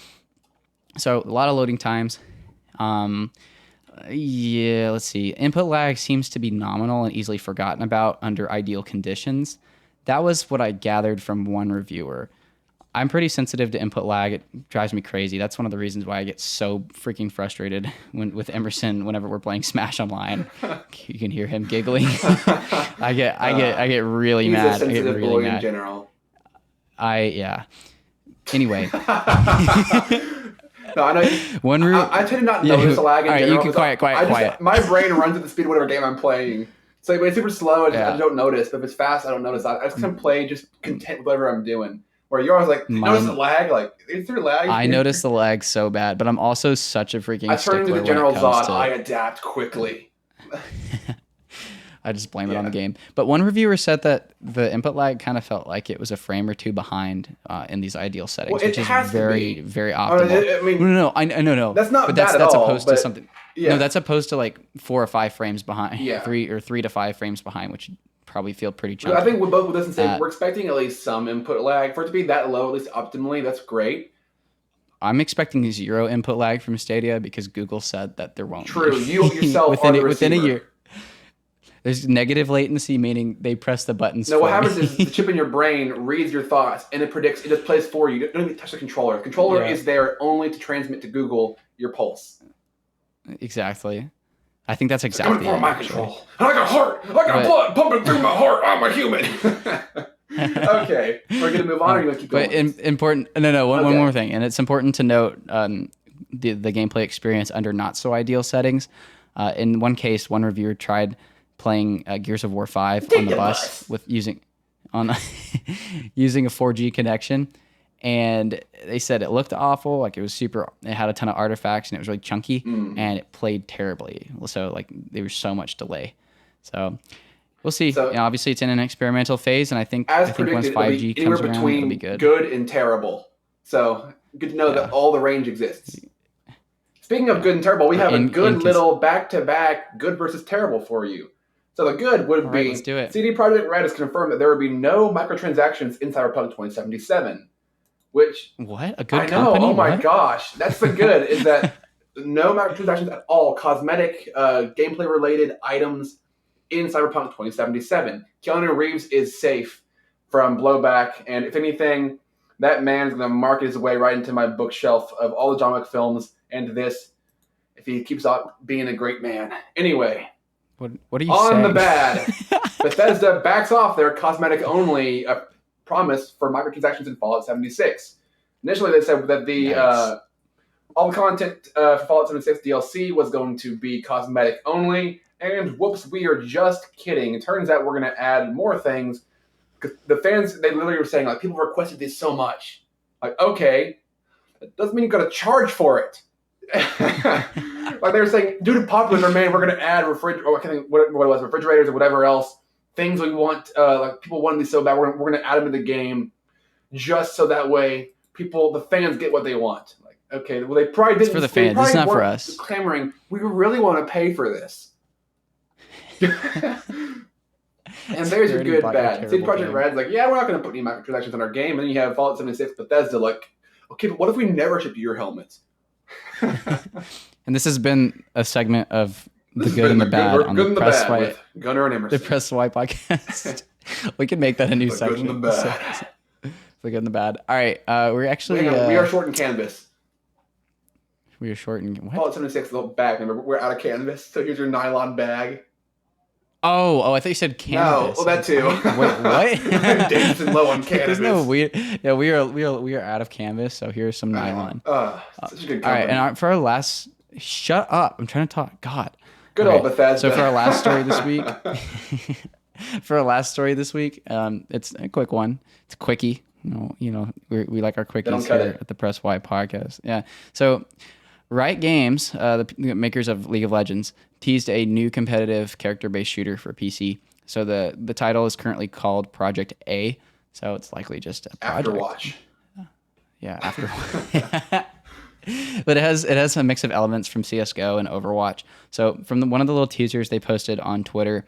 So a lot of loading times. Let's see. Input lag seems to be nominal and easily forgotten about under ideal conditions. That was what I gathered from one reviewer. I'm pretty sensitive to input lag. It drives me crazy. That's one of the reasons why I get so freaking frustrated with Emerson whenever we're playing Smash Online. You can hear him giggling. I get really mad. He's a sensitive boy in general. Anyway. No, I know. I tend to not notice the lag in general. All right, you can quiet. My brain runs at the speed of whatever game I'm playing. So when it's super slow, I don't notice. But if it's fast, I don't notice. I just kind of play just content with whatever I'm doing. Where you're always like, notice the lag? Like, is there lag? I notice the lag so bad, but I'm also such a freaking I turn into the general Zod. I adapt quickly. I just blame it on the game. But one reviewer said that the input lag kind of felt like it was a frame or two behind in these ideal settings, which is very, very optimal. No, no. That's not but bad that's at all. Opposed to something. Yeah. No, that's opposed to like 4 or 5 frames behind. Yeah. 3 to 5 frames behind, which would probably feel pretty chunky. I think with both of us and say we're expecting at least some input lag. For it to be that low, at least optimally, that's great. I'm expecting 0 input lag from Stadia because Google said that there won't. True. be. You yourself within a year. There's negative latency, meaning they press the buttons. No, what happens is the chip in your brain reads your thoughts and it predicts. It just plays for you. You don't even touch the controller. The controller is there only to transmit to Google your pulse. Exactly. I think that's exactly. It's my control. And I got heart. I got blood pumping through my heart. I'm a human. Okay, we're gonna move on, or you want to keep going? But important. No. One Okay. more thing, and it's important to note the gameplay experience under not so ideal settings. In one case, one reviewer tried playing Gears of War 5 on the bus with using a 4G connection, and they said it looked awful. Like it had a ton of artifacts and it was really chunky, and it played terribly. So like there was so much delay. So we'll see. So, obviously it's in an experimental phase, and I think once predicted, 5G it'll be comes anywhere around, between it'll be good. good and terrible. So good to know that all the range exists. Speaking of good and terrible, we have a good little back-to-back good versus terrible for you. So the good would be let's do it. CD Projekt Red has confirmed that there would be no microtransactions in Cyberpunk 2077. Which what? A good I know. company? Oh my What? gosh, that's the good. Is that no microtransactions at all? Cosmetic, gameplay-related items in Cyberpunk 2077. Keanu Reeves is safe from blowback, and if anything, that man's gonna mark his way right into my bookshelf of all the John Wick films and this, if he keeps on being a great man. Anyway, what are you on saying? the bad, Bethesda backs off their cosmetic-only promise for microtransactions in Fallout 76. Initially, they said that all the content for Fallout 76 DLC was going to be cosmetic only, and whoops, we are just kidding. It turns out we're going to add more things. The fans, they literally were saying, like, people requested this so much. Like, okay, that doesn't mean you got to charge for it. Like they were saying, due to popular demand, we're going to add refrigerators or whatever else, things we want, like people want these so bad, we're going to add them to the game just so that way the fans get what they want. Like, okay, well, they probably didn't. It's for the fans. It's not for us. Clamoring, we really want to pay for this. And there's your good bad. CD Projekt Red's like, yeah, we're not going to put any microtransactions in our game. And then you have Fallout 76 Bethesda like, okay, but what if we never ship you your helmets? And this has been a segment of the good and the bad on the Press Y with Gunnar and Emerson. The Press Y podcast. We can make that a new section. Good and the bad. The good and the bad. All right, we're actually we are short in canvas. We are short in what? Fallout 76 little bag. Remember, we're out of canvas, so here's your nylon bag. Oh, I thought you said canvas. No, well, that too. Wait, what? Dancing low on canvas. There's no weird. Yeah, we are out of canvas, so here's some nylon. Such a good all right, and for our last, shut up! I'm trying to talk. God. Good old Bethesda. So for our last story this week, it's a quick one. It's a quickie. You know, we like our quickies here at the Press Y podcast. Yeah. So, Riot Games, the makers of League of Legends, teased a new competitive character-based shooter for PC. So the title is currently called Project A. So it's likely just a project. Afterwatch. Yeah, Afterwatch. But it has a mix of elements from CS:GO and Overwatch. So from one of the little teasers they posted on Twitter,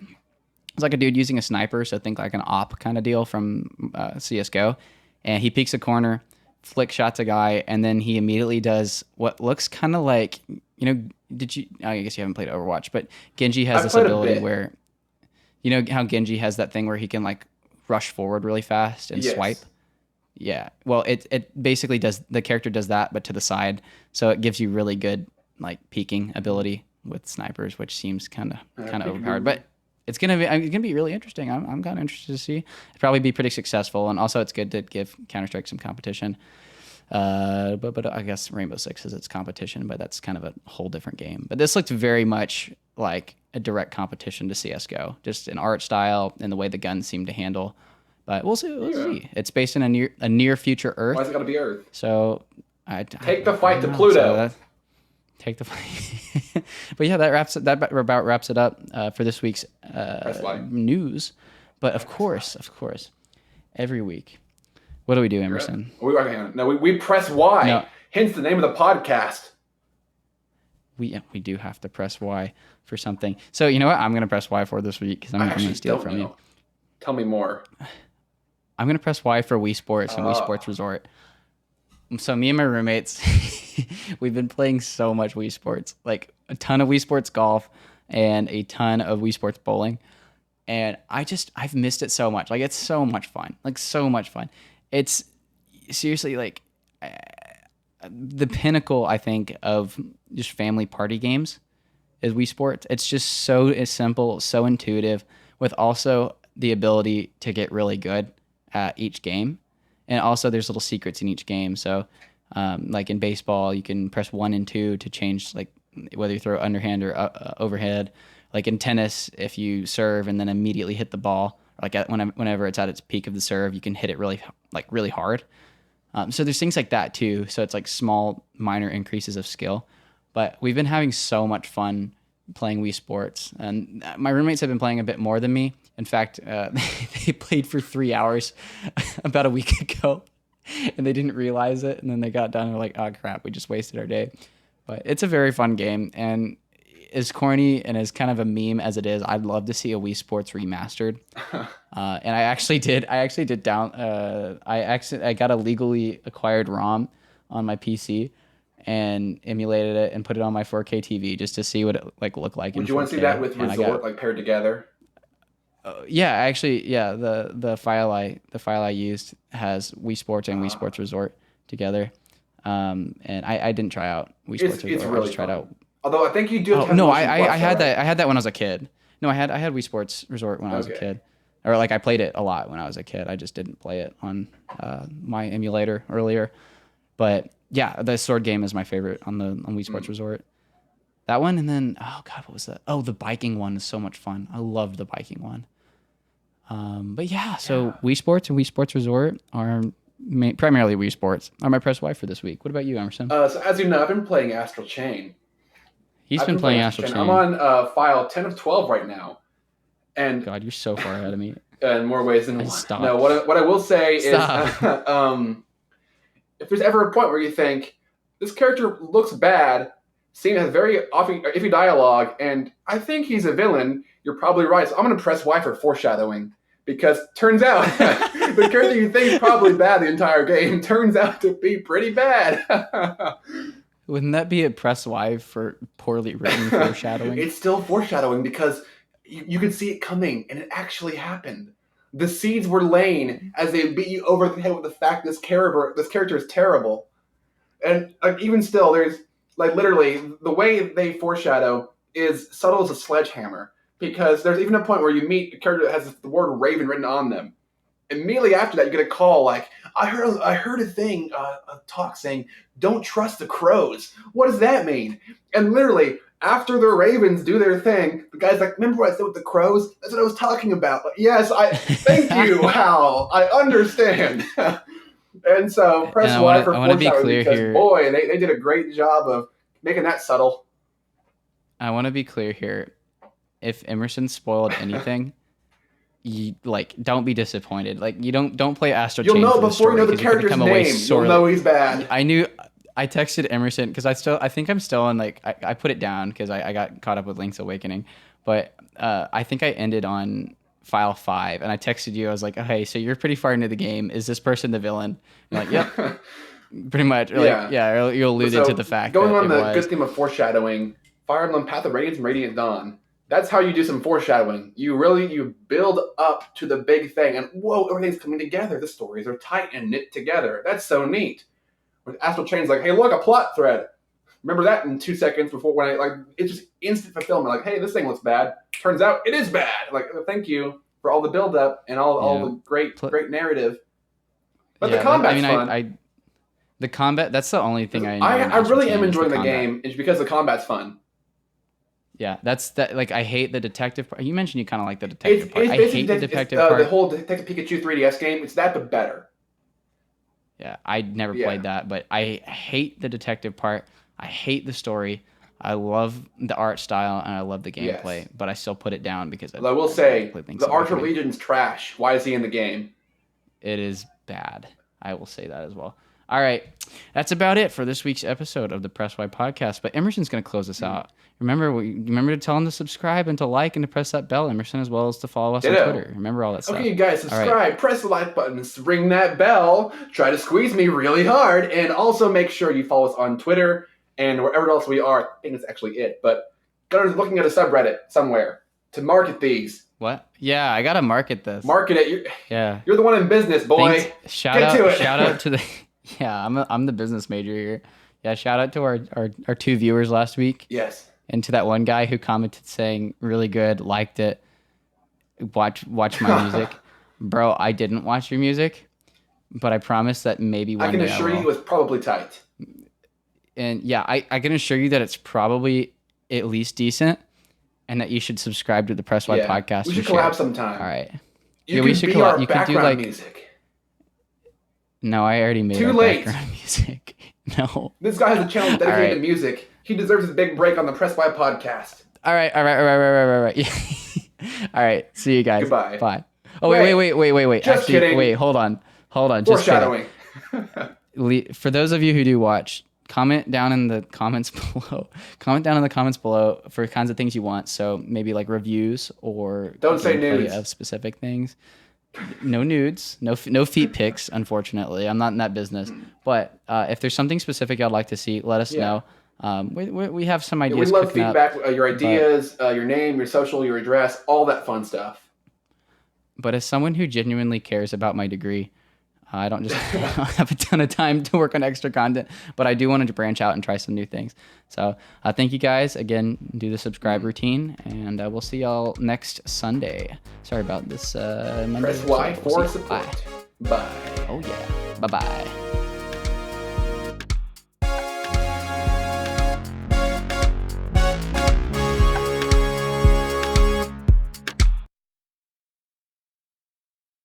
it's like a dude using a sniper. So think like an op kind of deal from CS:GO, and he peeks a corner, flick shots a guy, and then he immediately does what looks kind of like, I guess you haven't played Overwatch, but Genji has this ability where, you know how Genji has that thing where he can like rush forward really fast and swipe. Yeah, well, it basically does. The character does that, but to the side, so it gives you really good like peeking ability with snipers, which seems kind of overpowered. But it's gonna be really interesting. I'm kind of interested to see. It'd probably be pretty successful, and also it's good to give Counter-Strike some competition. But I guess Rainbow Six has its competition, but that's kind of a whole different game. But this looked very much like a direct competition to CS:GO, just in art style and the way the guns seem to handle. But we'll see. It's based in a near future Earth. Why's it got to be Earth? So take the fight to Pluto. Take the fight. But yeah, that about wraps it up for this week's news. But of course, every week, what do we do, Emerson? We press Y. No. Hence the name of the podcast. We do have to press Y for something. So you know what? I'm going to press Y for this week because I'm going to steal it from you. Tell me more. I'm going to press Y for Wii Sports and Wii Sports Resort. So me and my roommates, we've been playing so much Wii Sports, like a ton of Wii Sports golf and a ton of Wii Sports bowling. And I've missed it so much. Like, it's so much fun. It's seriously like the pinnacle, I think, of just family party games is Wii Sports. It's just so simple, so intuitive, with also the ability to get really good. at each game. And also there's little secrets in each game. So like in baseball, you can press 1 and 2 to change like whether you throw underhand or overhead. Like in tennis, if you serve and then immediately hit the ball, like whenever it's at its peak of the serve, you can hit it really hard. So there's things like that too. So it's like small, minor increases of skill. But we've been having so much fun playing Wii Sports, and my roommates have been playing a bit more than me. In fact, they played for 3 hours about a week ago, and they didn't realize it. And then they got done and were like, "Oh crap, we just wasted our day." But it's a very fun game, and as corny and as kind of a meme as it is, I'd love to see a Wii Sports remastered. And I actually did I got a legally acquired ROM on my PC and emulated it and put it on my 4K TV just to see what it looked like. Would you want to see that with Resort paired together? The file I used has Wii Sports and Wii Sports Resort together. And I didn't try out Wii Sports Resort. It's really I just tried out. Although I think you do. I had that. I had that when I was a kid. No, I had Wii Sports Resort when I was a kid, or like I played it a lot when I was a kid. I just didn't play it on my emulator earlier. But yeah, the sword game is my favorite on Wii Sports Resort. That one, and then what was that? Oh, the biking one is so much fun. I loved the biking one. But yeah, so Wii Sports and Wii Sports Resort are primarily Wii Sports are my Press Y for this week. What about you, Emerson? So as you know, I've been playing Astral Chain. He's been playing Astral Chain. I'm on file 10 of 12 right now. And God, you're so far ahead of me. In more ways than one. Stop. No, what I will say is, if there's ever a point where you think this character looks bad, has very often iffy dialogue, and I think he's a villain, you're probably right. So I'm going to press Y for foreshadowing, because turns out the character you think is probably bad the entire game turns out to be pretty bad. Wouldn't that be a press Y for poorly written foreshadowing? It's still foreshadowing because you could see it coming, and it actually happened. The seeds were laying as they beat you over the head with the fact this character is terrible. And even still, there's literally the way they foreshadow is subtle as a sledgehammer. Because there's even a point where you meet a character that has the word Raven written on them. Immediately after that, you get a call like, I heard a talk saying, "Don't trust the crows." What does that mean? And literally, after the Ravens do their thing, the guy's like, "Remember what I said with the crows? That's what I was talking about." Like, yes, thank you, Hal. I understand. And so, press Y for foreshadowing because, boy, they did a great job of making that subtle. I want to be clear here. If Emerson spoiled anything, you don't be disappointed. You don't play Astral Chain. You'll know before you know the character's name. You'll know he's bad. I texted Emerson because I think I'm still in I put it down because I got caught up with Link's Awakening, but I think I ended on file 5 and I texted you. I was like, "Oh, hey, so you're pretty far into the game. Is this person the villain?" You're like, "Yep." Pretty much. You alluded to the fact going that on the good theme of foreshadowing. Fire Emblem Path of Radiance and Radiant Dawn. That's how you do some foreshadowing. You build up to the big thing, and whoa, everything's coming together. The stories are tight and knit together. That's so neat. With Astral Chain's like, hey, look, a plot thread. Remember that in 2 seconds before it's just instant fulfillment. Like, hey, this thing looks bad. Turns out it is bad. Like, thank you for all the build up and all the great narrative. But the combat's fun. The combat, that's the only thing I really am enjoying the game. It's because the combat's fun. Yeah, that's that. I hate the detective part. You mentioned you kind of like the detective part. I hate the detective part. The whole Detective Pikachu 3DS game. It's that, but better. Yeah, I never played that, but I hate the detective part. I hate the story. I love the art style and I love the gameplay, but I still put it down because I will say the Archer Legion's trash. Why is he in the game? It is bad. I will say that as well. All right, that's about it for this week's episode of the Press Y podcast. But Emerson's going to close us out. Remember to tell him to subscribe and to like and to press that bell, Emerson, as well as to follow us on Twitter. Remember all that stuff. Okay, you guys, subscribe, press the like button, ring that bell, try to squeeze me really hard, and also make sure you follow us on Twitter and wherever else we are. I think that's actually it. But Gunnar's looking at a subreddit somewhere to market these. What? Yeah, I got to market this. Market it. You're the one in business, boy. Shout out to the... Yeah, I'm the business major here. Yeah, shout out to our 2 viewers last week. Yes. And to that one guy who commented saying, really good, liked it, watch my music. Bro, I didn't watch your music, but I promise that maybe one day I can assure you it was probably tight. And yeah, I can assure you that it's probably at least decent, and that you should subscribe to the Press Y podcast. We should and share collab it. sometime. All right. You can be our You could do background like music. No, I already made Too our late. background music. No. This guy has a channel dedicated right. to music. He deserves his big break on the Press Y podcast. All right. All right. See you guys. Goodbye. Bye. Oh wait. Just Actually, kidding. wait. Hold on. Just Foreshadowing. for those of you who do watch, comment down in the comments below. Comment down in the comments below for kinds of things you want. So maybe like reviews or Don't say gameplay nudes of specific things. No nudes, no feet pics. Unfortunately, I'm not in that business. But if there's something specific I'd like to see, let us know. We have some ideas. We love cooking feedback. Up, your ideas, your name, your social, your address, all that fun stuff. But as someone who genuinely cares about my degree, I don't have a ton of time to work on extra content, but I do want to branch out and try some new things. So thank you guys. Again, do the subscribe routine, and we'll see y'all next Sunday. Sorry about this Monday. Press Y for support. Bye. Bye. Oh, yeah. Bye-bye.